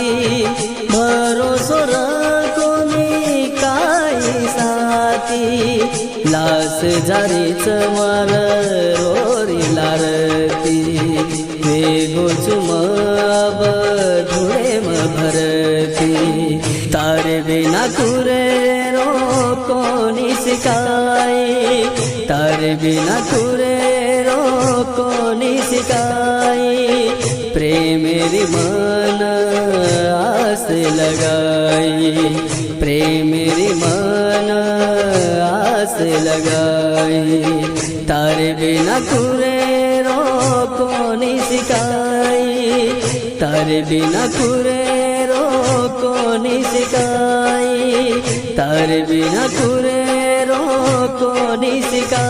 साथी भरोसो रकोनी काही साथी लास जारीच मार रोरी लारती वेगोच अब धुळे भरती तारे बिना कुरे रो कोणी सिकाई तारे बिना कुरे रो कोणी सिकाई प्रेमेरी मन आस लगाई प्रेमेरी मन आस लगाई तारे बिना कुरे रो कोणी सिकाई तारे बिना कुरे रो कोणी सिकाई तारे बिना कुरे रो कोणी सिकाई।